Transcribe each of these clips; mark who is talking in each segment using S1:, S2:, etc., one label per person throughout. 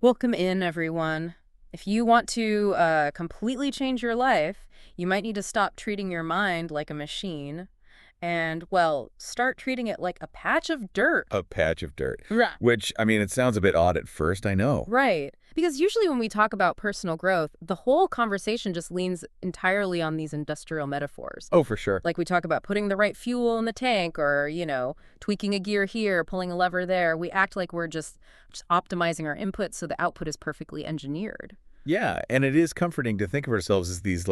S1: Welcome in, everyone. If you want to completely change your life, you might need to stop treating your mind like a machine and, well, start treating it like a patch of dirt.
S2: A patch of dirt.
S1: Right.
S2: Which, I mean, it sounds a bit odd at first, I know.
S1: Right. Because usually when we talk about personal growth, the whole conversation just leans entirely on these industrial metaphors.
S2: Oh, for sure.
S1: Like we talk about putting the right fuel in the tank or, tweaking a gear here, pulling a lever there. We act like we're just optimizing our input so the output is perfectly engineered.
S2: Yeah, and it is comforting to think of ourselves as these,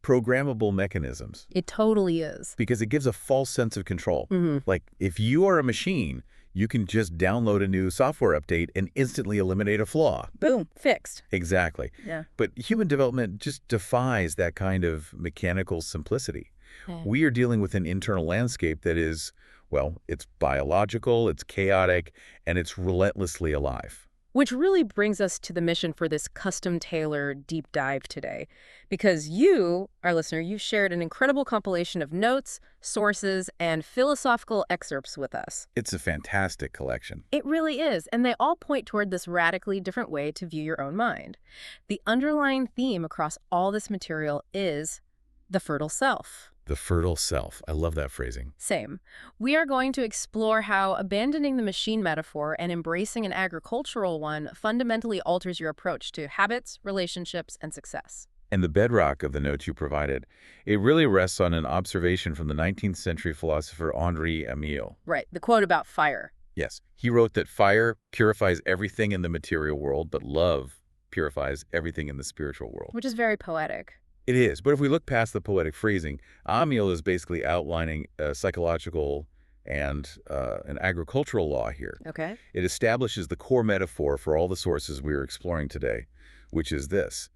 S2: programmable mechanisms.
S1: It totally is.
S2: Because it gives a false sense of control.
S1: Mm-hmm.
S2: Like, if you are a machine, you can just download a new software update and instantly eliminate a flaw.
S1: Boom, fixed.
S2: Exactly.
S1: Yeah.
S2: But human development just defies that kind of mechanical simplicity.
S1: Yeah.
S2: We are dealing with an internal landscape that is, well, it's biological, it's chaotic, and it's relentlessly alive.
S1: Which really brings us to the mission for this custom-tailored deep dive today. Because you, our listener, you shared an incredible compilation of notes, sources, and philosophical excerpts with us.
S2: It's a fantastic collection.
S1: It really is, and they all point toward this radically different way to view your own mind. The underlying theme across all this material is the fertile self.
S2: The fertile self. I love that phrasing.
S1: Same. We are going to explore how abandoning the machine metaphor and embracing an agricultural one fundamentally alters your approach to habits, relationships, and success.
S2: And the bedrock of the notes you provided, it really rests on an observation from the 19th century philosopher Henri Emile.
S1: Right, the quote about fire.
S2: Yes, he wrote that fire purifies everything in the material world, but love purifies everything in the spiritual world.
S1: Which is very poetic.
S2: It is, but if we look past the poetic phrasing, Amiel is basically outlining a psychological and an agricultural law here.
S1: Okay.
S2: It establishes the core metaphor for all the sources we are exploring today, which is this: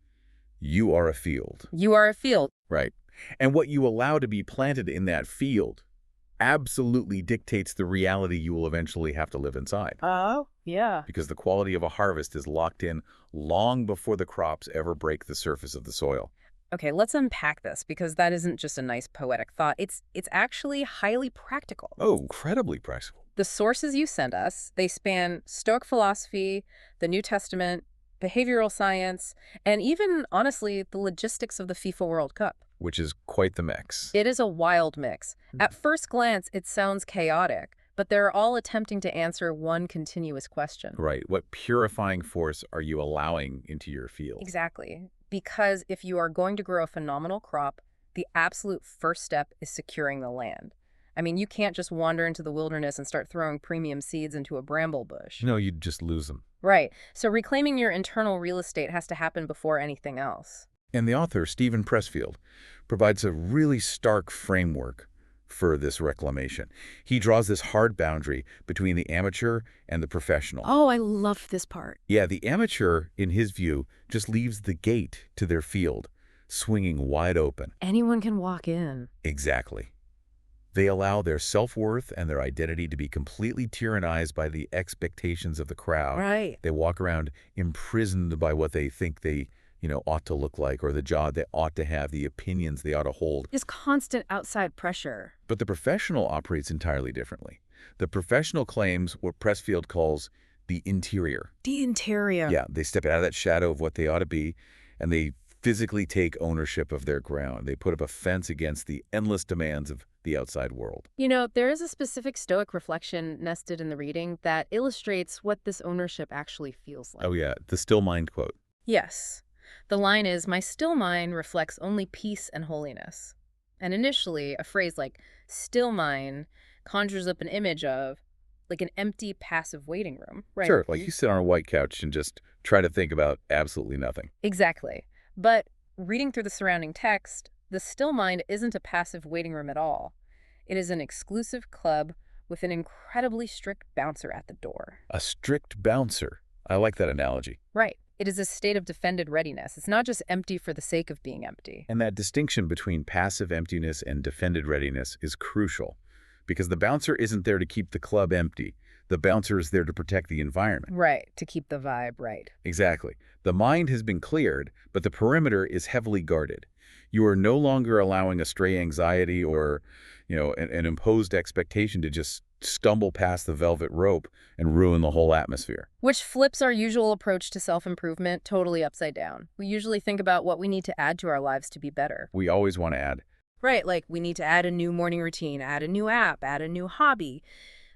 S2: you are a field.
S1: You are a field.
S2: Right. And what you allow to be planted in that field absolutely dictates the reality you will eventually have to live inside.
S1: Oh, yeah.
S2: Because the quality of a harvest is locked in long before the crops ever break the surface of the soil.
S1: Okay, let's unpack this because that isn't just a nice poetic thought. It's actually highly practical.
S2: Oh, incredibly practical.
S1: The sources you send us, they span Stoic philosophy, the New Testament, behavioral science, and even, honestly, the logistics of the FIFA World Cup.
S2: Which is quite the mix.
S1: It is a wild mix. At first glance, it sounds chaotic, but they're all attempting to answer one continuous question.
S2: Right. What purifying force are you allowing into your field?
S1: Exactly. Because if you are going to grow a phenomenal crop, the absolute first step is securing the land. I mean, you can't just wander into the wilderness and start throwing premium seeds into a bramble bush.
S2: No, you'd just lose them.
S1: Right. So reclaiming your internal real estate has to happen before anything else.
S2: And the author, Stephen Pressfield, provides a really stark framework for this reclamation. He draws this hard boundary between the amateur and the professional.
S1: Oh, I love this part.
S2: Yeah, the amateur, in his view, just leaves the gate to their field, swinging wide open.
S1: Anyone can walk in.
S2: Exactly. They allow their self-worth and their identity to be completely tyrannized by the expectations of the crowd.
S1: Right.
S2: They walk around imprisoned by what they think they ought to look like, or the job they ought to have, the opinions they ought to hold.
S1: This constant outside pressure.
S2: But the professional operates entirely differently. The professional claims what Pressfield calls the interior.
S1: The interior.
S2: Yeah, they step out of that shadow of what they ought to be, and they physically take ownership of their ground. They put up a fence against the endless demands of the outside world.
S1: There is a specific Stoic reflection nested in the reading that illustrates what this ownership actually feels like.
S2: Oh yeah, the still mind quote.
S1: Yes. The line is, "My still mind reflects only peace and holiness." And initially, a phrase like still mind conjures up an image of like an empty, passive waiting room. Right?
S2: Sure, like you sit on a white couch and just try to think about absolutely nothing.
S1: Exactly. But reading through the surrounding text, the still mind isn't a passive waiting room at all. It is an exclusive club with an incredibly strict bouncer at the door.
S2: A strict bouncer. I like that analogy.
S1: Right. It is a state of defended readiness. It's not just empty for the sake of being empty.
S2: And that distinction between passive emptiness and defended readiness is crucial, because the bouncer isn't there to keep the club empty. The bouncer is there to protect the environment.
S1: Right, to keep the vibe right.
S2: Exactly. The mind has been cleared, but the perimeter is heavily guarded. You are no longer allowing a stray anxiety or, an imposed expectation to just stumble past the velvet rope and ruin the whole atmosphere.
S1: Which flips our usual approach to self-improvement totally upside down. We usually think about what we need to add to our lives to be better.
S2: We always want to add.
S1: Right, like we need to add a new morning routine, add a new app, add a new hobby.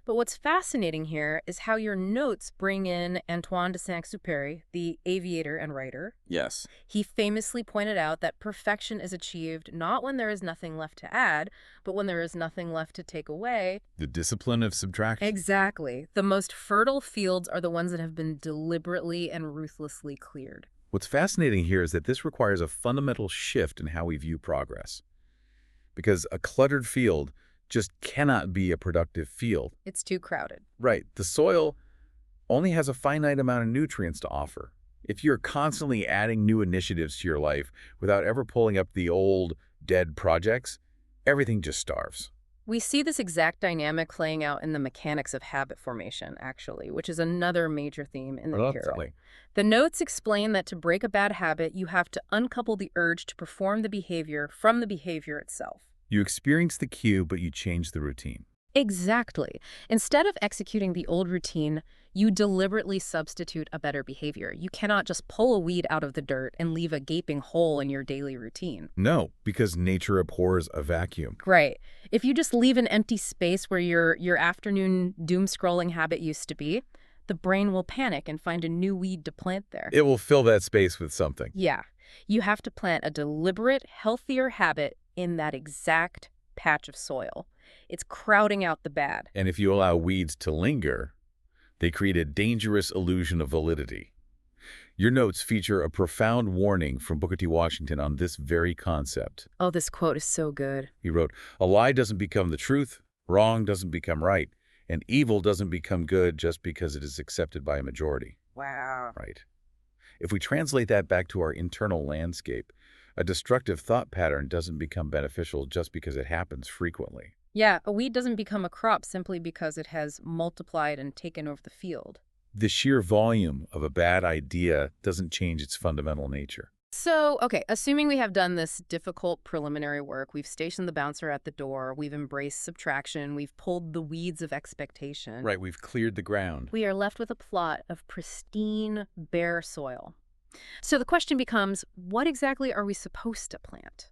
S1: But what's fascinating here is how your notes bring in Antoine de Saint-Exupéry, the aviator and writer.
S2: Yes.
S1: He famously pointed out that perfection is achieved not when there is nothing left to add, but when there is nothing left to take away.
S2: The discipline of subtraction.
S1: Exactly. The most fertile fields are the ones that have been deliberately and ruthlessly cleared.
S2: What's fascinating here is that this requires a fundamental shift in how we view progress. Because a cluttered field just cannot be a productive field.
S1: It's too crowded.
S2: Right. The soil only has a finite amount of nutrients to offer. If you're constantly adding new initiatives to your life without ever pulling up the old, dead projects, everything just starves.
S1: We see this exact dynamic playing out in the mechanics of habit formation, actually, which is another major theme in the hero.
S2: Reluctantly.
S1: The notes explain that to break a bad habit, you have to uncouple the urge to perform the behavior from the behavior itself.
S2: You experience the cue, but you change the routine.
S1: Exactly. Instead of executing the old routine, you deliberately substitute a better behavior. You cannot just pull a weed out of the dirt and leave a gaping hole in your daily routine.
S2: No, because nature abhors a vacuum.
S1: Right. If you just leave an empty space where your afternoon doom-scrolling habit used to be, the brain will panic and find a new weed to plant there.
S2: It will fill that space with something.
S1: Yeah. You have to plant a deliberate, healthier habit in that exact patch of soil. It's crowding out the bad.
S2: And if you allow weeds to linger, they create a dangerous illusion of validity. Your notes feature a profound warning from Booker T. Washington on this very concept.
S1: Oh, this quote is so good.
S2: He wrote, "A lie doesn't become the truth, wrong doesn't become right, and evil doesn't become good just because it is accepted by a majority."
S1: Wow.
S2: Right. If we translate that back to our internal landscape, a destructive thought pattern doesn't become beneficial just because it happens frequently.
S1: Yeah, a weed doesn't become a crop simply because it has multiplied and taken over the field.
S2: The sheer volume of a bad idea doesn't change its fundamental nature.
S1: So, okay, assuming we have done this difficult preliminary work, we've stationed the bouncer at the door, we've embraced subtraction, we've pulled the weeds of expectation.
S2: Right, we've cleared the ground.
S1: We are left with a plot of pristine, bare soil. So the question becomes, what exactly are we supposed to plant?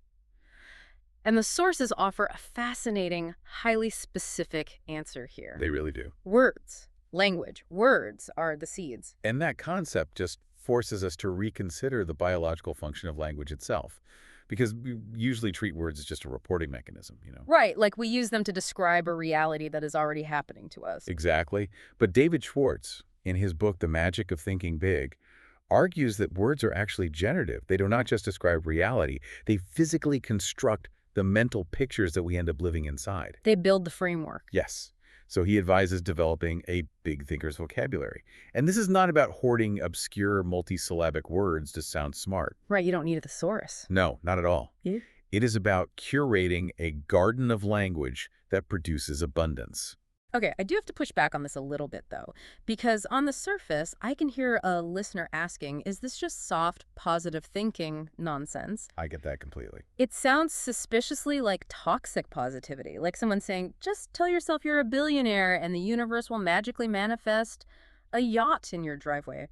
S1: And the sources offer a fascinating, highly specific answer here.
S2: They really do.
S1: Words, language, words are the seeds.
S2: And that concept just forces us to reconsider the biological function of language itself. Because we usually treat words as just a reporting mechanism,
S1: Right, like we use them to describe a reality that is already happening to us.
S2: Exactly. But David Schwartz, in his book, The Magic of Thinking Big, argues that words are actually generative. They do not just describe reality. They physically construct the mental pictures that we end up living inside.
S1: They build the framework.
S2: Yes. So he advises developing a big thinker's vocabulary. And this is not about hoarding obscure multisyllabic words to sound smart.
S1: Right, you don't need a thesaurus.
S2: No, not at all.
S1: Yeah.
S2: It is about curating a garden of language that produces abundance.
S1: Okay, I do have to push back on this a little bit, though, because on the surface, I can hear a listener asking, is this just soft, positive thinking nonsense?
S2: I get that completely.
S1: It sounds suspiciously like toxic positivity, like someone saying, just tell yourself you're a billionaire and the universe will magically manifest a yacht in your driveway.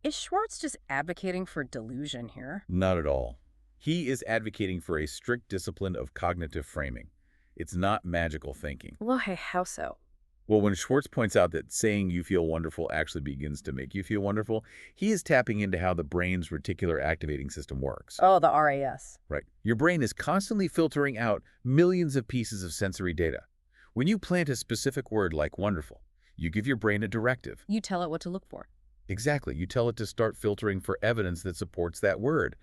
S1: Is Schwartz just advocating for delusion here?
S2: Not at all. He is advocating for a strict discipline of cognitive framing. It's not magical thinking.
S1: Well, hey, how so?
S2: Well, when Schwartz points out that saying you feel wonderful actually begins to make you feel wonderful, he is tapping into how the brain's reticular activating system works.
S1: Oh, the RAS.
S2: Right. Your brain is constantly filtering out millions of pieces of sensory data. When you plant a specific word like wonderful, you give your brain a directive.
S1: You tell it what to look for.
S2: Exactly. You tell it to start filtering for evidence that supports that word.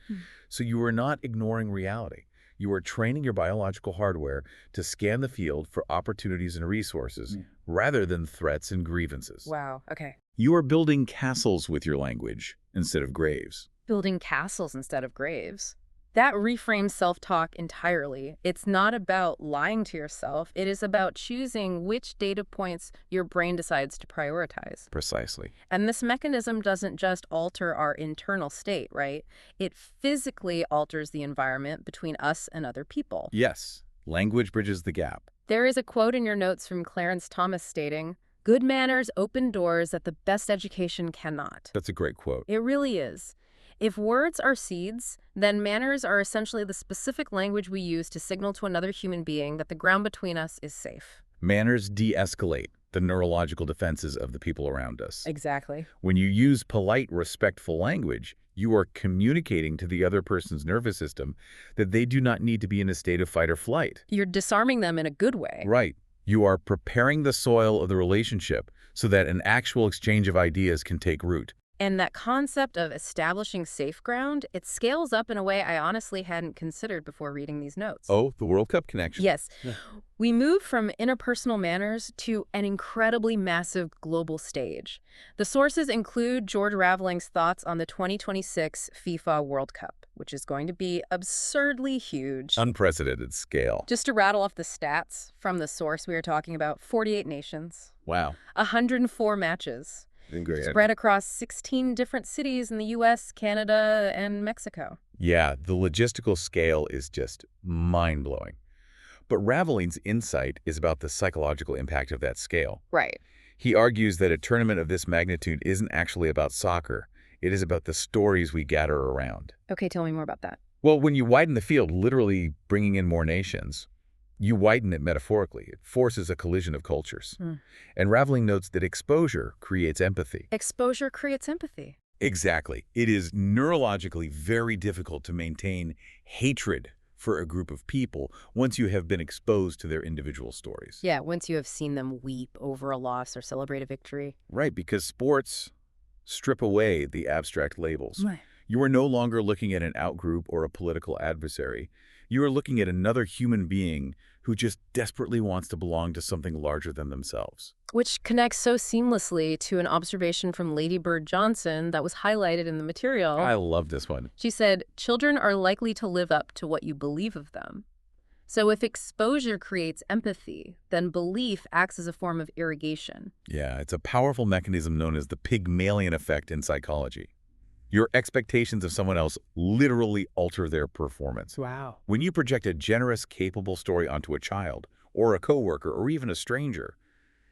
S2: So you are not ignoring reality. You are training your biological hardware to scan the field for opportunities and resources rather than threats and grievances.
S1: Wow, okay.
S2: You are building castles with your language instead of graves.
S1: Building castles instead of graves. That reframes self-talk entirely. It's not about lying to yourself. It is about choosing which data points your brain decides to prioritize.
S2: Precisely.
S1: And this mechanism doesn't just alter our internal state, right? It physically alters the environment between us and other people.
S2: Yes, language bridges the gap.
S1: There is a quote in your notes from Clarence Thomas stating, "Good manners open doors that the best education cannot."
S2: That's a great quote.
S1: It really is. If words are seeds, then manners are essentially the specific language we use to signal to another human being that the ground between us is safe.
S2: Manners de-escalate the neurological defenses of the people around us.
S1: Exactly.
S2: When you use polite, respectful language, you are communicating to the other person's nervous system that they do not need to be in a state of fight or flight.
S1: You're disarming them in a good way.
S2: Right. You are preparing the soil of the relationship so that an actual exchange of ideas can take root.
S1: And that concept of establishing safe ground, it scales up in a way I honestly hadn't considered before reading these notes.
S2: Oh, the World Cup connection.
S1: Yes. We move from interpersonal manners to an incredibly massive global stage. The sources include George Raveling's thoughts on the 2026 FIFA World Cup, which is going to be absurdly huge.
S2: Unprecedented scale.
S1: Just to rattle off the stats from the source we were talking about, 48 nations,
S2: Wow.
S1: 104 matches,
S2: Great.
S1: spread across 16 different cities in the U.S., Canada, and Mexico.
S2: Yeah, the logistical scale is just mind-blowing. But Raveling's insight is about the psychological impact of that scale.
S1: Right.
S2: He argues that a tournament of this magnitude isn't actually about soccer. It is about the stories we gather around.
S1: Okay, tell me more about that.
S2: Well, when you widen the field, literally bringing in more nations, you widen it metaphorically. It forces a collision of cultures. And Raveling notes that exposure creates empathy.
S1: Exposure creates empathy.
S2: Exactly. It is neurologically very difficult to maintain hatred for a group of people once you have been exposed to their individual stories.
S1: Yeah, once you have seen them weep over a loss or celebrate a victory.
S2: Right, because sports strip away the abstract labels.
S1: Right.
S2: You are no longer looking at an outgroup or a political adversary. You are looking at another human being who just desperately wants to belong to something larger than themselves.
S1: Which connects so seamlessly to an observation from Lady Bird Johnson that was highlighted in the material.
S2: I love this one.
S1: She said, "Children are likely to live up to what you believe of them." So if exposure creates empathy, then belief acts as a form of irrigation.
S2: Yeah, it's a powerful mechanism known as the Pygmalion effect in psychology. Your expectations of someone else literally alter their performance.
S1: Wow.
S2: When you project a generous, capable story onto a child, or a coworker, or even a stranger,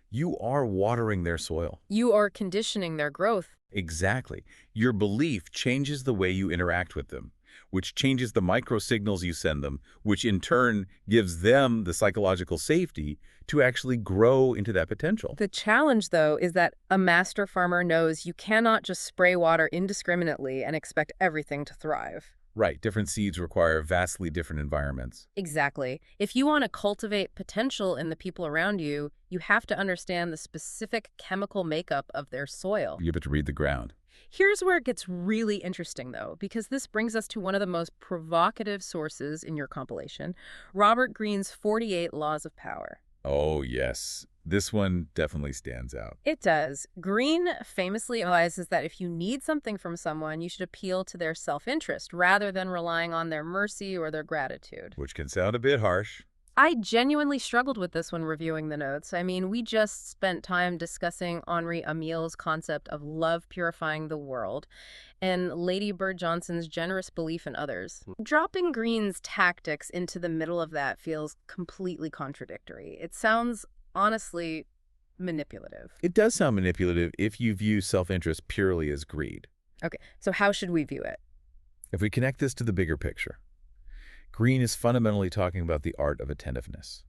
S2: you are watering their soil.
S1: You are conditioning their growth.
S2: Exactly. Your belief changes the way you interact with them, which changes the micro-signals you send them, which in turn gives them the psychological safety to actually grow into that potential.
S1: The challenge, though, is that a master farmer knows you cannot just spray water indiscriminately and expect everything to thrive.
S2: Right. Different seeds require vastly different environments.
S1: Exactly. If you want to cultivate potential in the people around you, you have to understand the specific chemical makeup of their soil.
S2: You have to read the ground.
S1: Here's where it gets really interesting, though, because this brings us to one of the most provocative sources in your compilation, Robert Greene's 48 Laws of Power.
S2: Oh, yes. This one definitely stands out.
S1: It does. Greene famously advises that if you need something from someone, you should appeal to their self-interest rather than relying on their mercy or their gratitude.
S2: Which can sound a bit harsh.
S1: I genuinely struggled with this when reviewing the notes. I mean, we just spent time discussing Henri Amiel's concept of love purifying the world and Lady Bird Johnson's generous belief in others. Dropping Greene's tactics into the middle of that feels completely contradictory. It sounds, honestly, manipulative.
S2: It does sound manipulative if you view self-interest purely as greed.
S1: Okay, so how should we view it?
S2: If we connect this to the bigger picture, Greene is fundamentally talking about the art of attentiveness.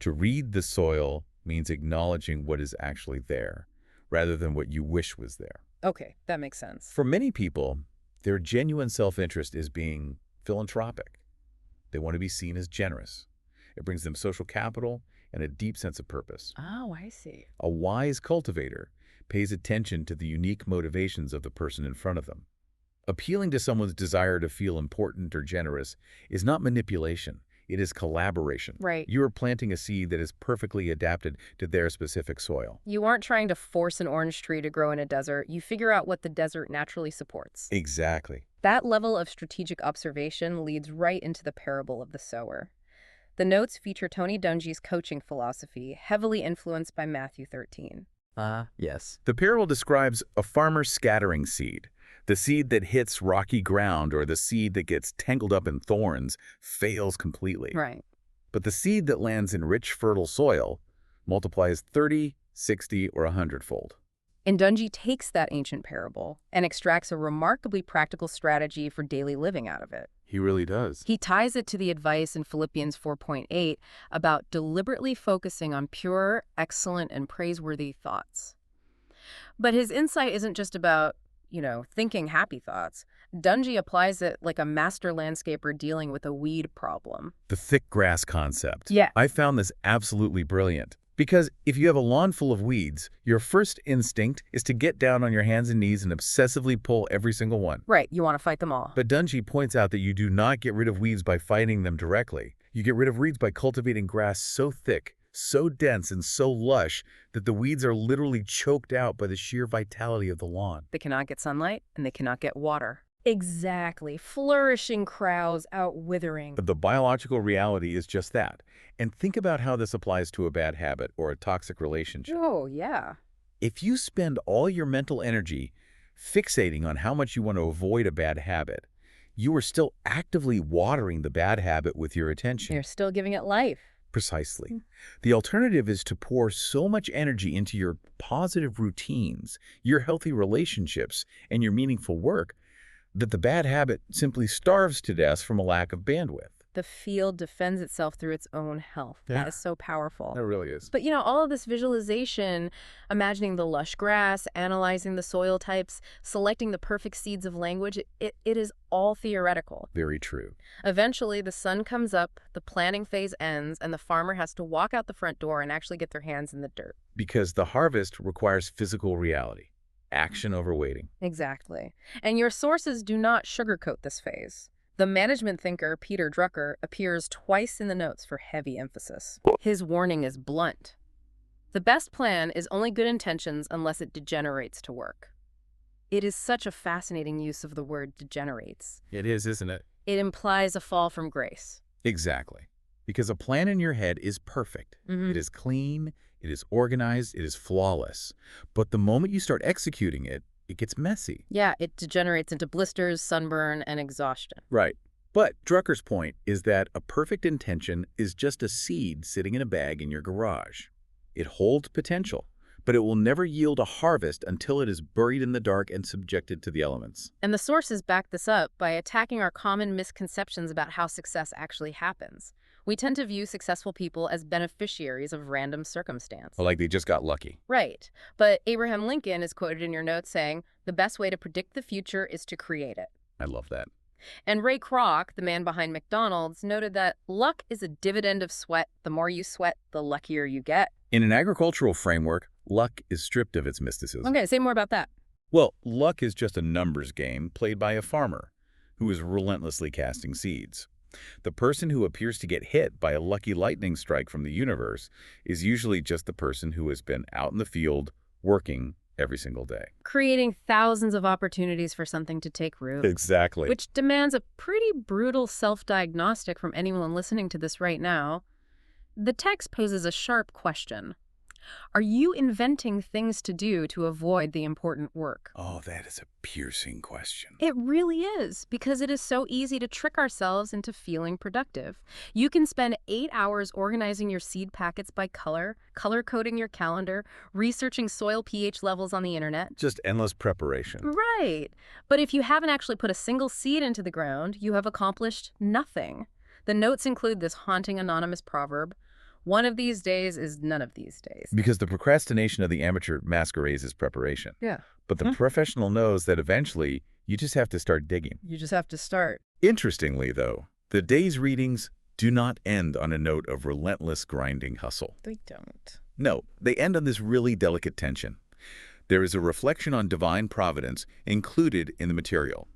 S2: To read the soil means acknowledging what is actually there, rather than what you wish was there.
S1: Okay, that makes sense.
S2: For many people, their genuine self-interest is being philanthropic. They want to be seen as generous. It brings them social capital and a deep sense of purpose.
S1: Oh, I see.
S2: A wise cultivator pays attention to the unique motivations of the person in front of them. Appealing to someone's desire to feel important or generous is not manipulation. It is collaboration.
S1: Right.
S2: You are planting a seed that is perfectly adapted to their specific soil.
S1: You aren't trying to force an orange tree to grow in a desert. You figure out what the desert naturally supports.
S2: Exactly.
S1: That level of strategic observation leads right into the parable of the sower. The notes feature Tony Dungy's coaching philosophy, heavily influenced by Matthew 13.
S3: Yes.
S2: The parable describes a farmer scattering seed. The seed that hits rocky ground or the seed that gets tangled up in thorns fails completely.
S1: Right.
S2: But the seed that lands in rich, fertile soil multiplies 30, 60, or 100-fold.
S1: And Dungy takes that ancient parable and extracts a remarkably practical strategy for daily living out of it.
S2: He really does.
S1: He ties it to the advice in Philippians 4.8 about deliberately focusing on pure, excellent, and praiseworthy thoughts. But his insight isn't just about, thinking happy thoughts. Dungy applies it like a master landscaper dealing with a weed problem.
S2: The thick grass concept.
S1: Yeah.
S2: I found this absolutely brilliant. Because if you have a lawn full of weeds, your first instinct is to get down on your hands and knees and obsessively pull every single one.
S1: Right, you want to fight them all.
S2: But Dungy points out that you do not get rid of weeds by fighting them directly. You get rid of weeds by cultivating grass so thick, so dense, and so lush that the weeds are literally choked out by the sheer vitality of the lawn.
S1: They cannot get sunlight, and they cannot get water. Exactly. Flourishing crowds out withering.
S2: But the biological reality is just that. And think about how this applies to a bad habit or a toxic relationship.
S1: Oh, yeah.
S2: If you spend all your mental energy fixating on how much you want to avoid a bad habit, you are still actively watering the bad habit with your attention.
S1: You're still giving it life.
S2: Precisely. The alternative is to pour so much energy into your positive routines, your healthy relationships, and your meaningful work that the bad habit simply starves to death from a lack of bandwidth.
S1: The field defends itself through its own health.
S2: Yeah.
S1: That is so powerful.
S2: It really is.
S1: But, all of this visualization, imagining the lush grass, analyzing the soil types, selecting the perfect seeds of language, it is all theoretical.
S2: Very true.
S1: Eventually, the sun comes up, the planting phase ends, and the farmer has to walk out the front door and actually get their hands in the dirt.
S2: Because the harvest requires physical reality. Action over waiting.
S1: Exactly. And your sources do not sugarcoat this phase. The management thinker, Peter Drucker, appears twice in the notes for heavy emphasis. His warning is blunt. The best plan is only good intentions unless it degenerates to work. It is such a fascinating use of the word degenerates.
S2: It is, isn't it?
S1: It implies a fall from grace.
S2: Exactly. Because a plan in your head is perfect. It is clean, it is organized, it is flawless. But the moment you start executing it, it gets messy.
S1: Yeah, it degenerates into blisters, sunburn, and exhaustion.
S2: Right. But Drucker's point is that a perfect intention is just a seed sitting in a bag in your garage. It holds potential, but it will never yield a harvest until it is buried in the dark and subjected to the elements.
S1: And the sources back this up by attacking our common misconceptions about how success actually happens. We tend to view successful people as beneficiaries of random circumstance.
S2: Like they just got lucky.
S1: Right. But Abraham Lincoln is quoted in your notes saying, the best way to predict the future is to create it.
S2: I love that.
S1: And Ray Kroc, the man behind McDonald's, noted that luck is a dividend of sweat. The more you sweat, the luckier you get.
S2: In an agricultural framework, luck is stripped of its mysticism.
S1: Okay, say more about that.
S2: Well, luck is just a numbers game played by a farmer who is relentlessly casting seeds. The person who appears to get hit by a lucky lightning strike from the universe is usually just the person who has been out in the field working every single day.
S1: Creating thousands of opportunities for something to take root.
S2: Exactly.
S1: Which demands a pretty brutal self-diagnostic from anyone listening to this right now. The text poses a sharp question. Are you inventing things to do to avoid the important work?
S2: Oh, that is a piercing question.
S1: It really is, because it is so easy to trick ourselves into feeling productive. You can spend 8 hours organizing your seed packets by color coding your calendar, researching soil pH levels on the internet.
S2: Just endless preparation.
S1: Right. But if you haven't actually put a single seed into the ground, you have accomplished nothing. The notes include this haunting anonymous proverb. One of these days is none of these days.
S2: Because the procrastination of the amateur masquerades as preparation.
S1: Yeah.
S2: But the professional knows that eventually you just have to start digging.
S1: You just have to start.
S2: Interestingly, though, the day's readings do not end on a note of relentless grinding hustle.
S1: They don't.
S2: No, they end on this really delicate tension. There is a reflection on divine providence included in the material.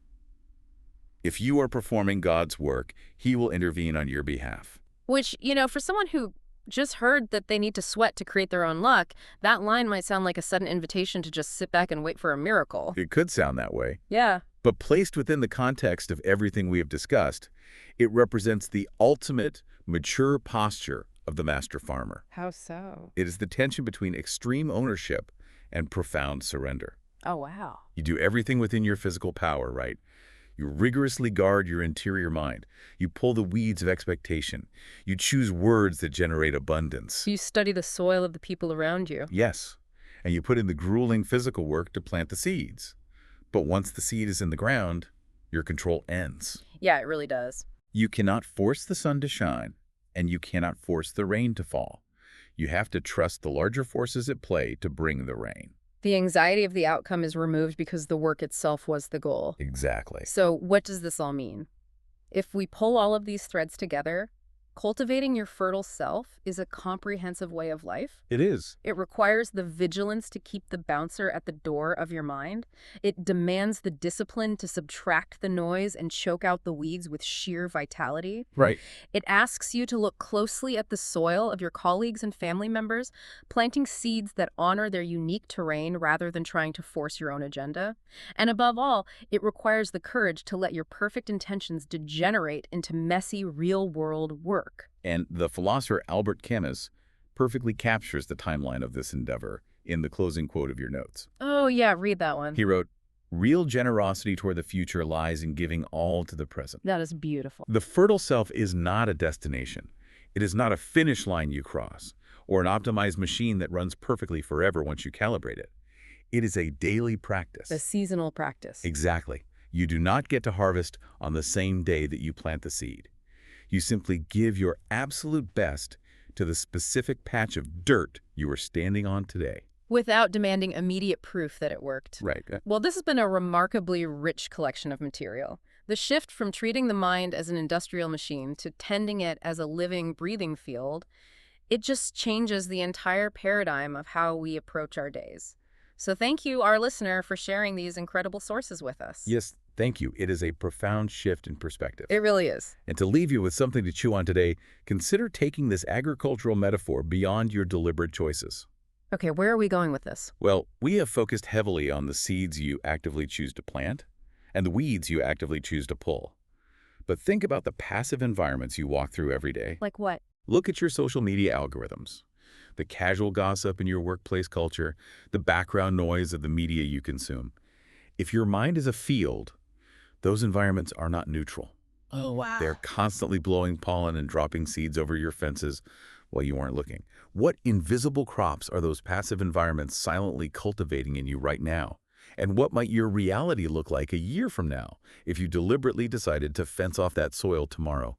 S2: If you are performing God's work, He will intervene on your behalf.
S1: Which, for someone who just heard that they need to sweat to create their own luck, that line might sound like a sudden invitation to just sit back and wait for a miracle.
S2: It could sound that way.
S1: Yeah.
S2: But placed within the context of everything we have discussed, it represents the ultimate mature posture of the master farmer.
S1: How so?
S2: It is the tension between extreme ownership and profound surrender.
S1: Oh, wow.
S2: You do everything within your physical power, right? You rigorously guard your interior mind. You pull the weeds of expectation. You choose words that generate abundance.
S1: You study the soil of the people around you.
S2: Yes, and you put in the grueling physical work to plant the seeds. But once the seed is in the ground, your control ends.
S1: Yeah, it really does.
S2: You cannot force the sun to shine, and you cannot force the rain to fall. You have to trust the larger forces at play to bring the rain.
S1: The anxiety of the outcome is removed because the work itself was the goal.
S2: Exactly.
S1: So what does this all mean? If we pull all of these threads together, cultivating your fertile self is a comprehensive way of life.
S2: It is.
S1: It requires the vigilance to keep the bouncer at the door of your mind. It demands the discipline to subtract the noise and choke out the weeds with sheer vitality.
S2: Right.
S1: It asks you to look closely at the soil of your colleagues and family members, planting seeds that honor their unique terrain rather than trying to force your own agenda. And above all, it requires the courage to let your perfect intentions degenerate into messy, real-world work.
S2: And the philosopher Albert Camus perfectly captures the timeline of this endeavor in the closing quote of your notes.
S1: Oh, yeah, read that one.
S2: He wrote, "Real generosity toward the future lies in giving all to the present."
S1: That is beautiful.
S2: The fertile self is not a destination. It is not a finish line you cross, or an optimized machine that runs perfectly forever once you calibrate it. It is a daily practice.
S1: The seasonal practice.
S2: Exactly. You do not get to harvest on the same day that you plant the seed. You simply give your absolute best to the specific patch of dirt you are standing on today.
S1: Without demanding immediate proof that it worked.
S2: Right.
S1: Well, this has been a remarkably rich collection of material. The shift from treating the mind as an industrial machine to tending it as a living, breathing field, it just changes the entire paradigm of how we approach our days. So thank you, our listener, for sharing these incredible sources with us.
S2: Yes, thank you. It is a profound shift in perspective.
S1: It really is.
S2: And to leave you with something to chew on today, consider taking this agricultural metaphor beyond your deliberate choices.
S1: Okay, where are we going with this?
S2: Well, we have focused heavily on the seeds you actively choose to plant and the weeds you actively choose to pull. But think about the passive environments you walk through every day.
S1: Like what?
S2: Look at your social media algorithms, the casual gossip in your workplace culture, the background noise of the media you consume. If your mind is a field, those environments are not neutral.
S1: Oh, wow.
S2: They're constantly blowing pollen and dropping seeds over your fences while you aren't looking. What invisible crops are those passive environments silently cultivating in you right now? And what might your reality look like a year from now if you deliberately decided to fence off that soil tomorrow?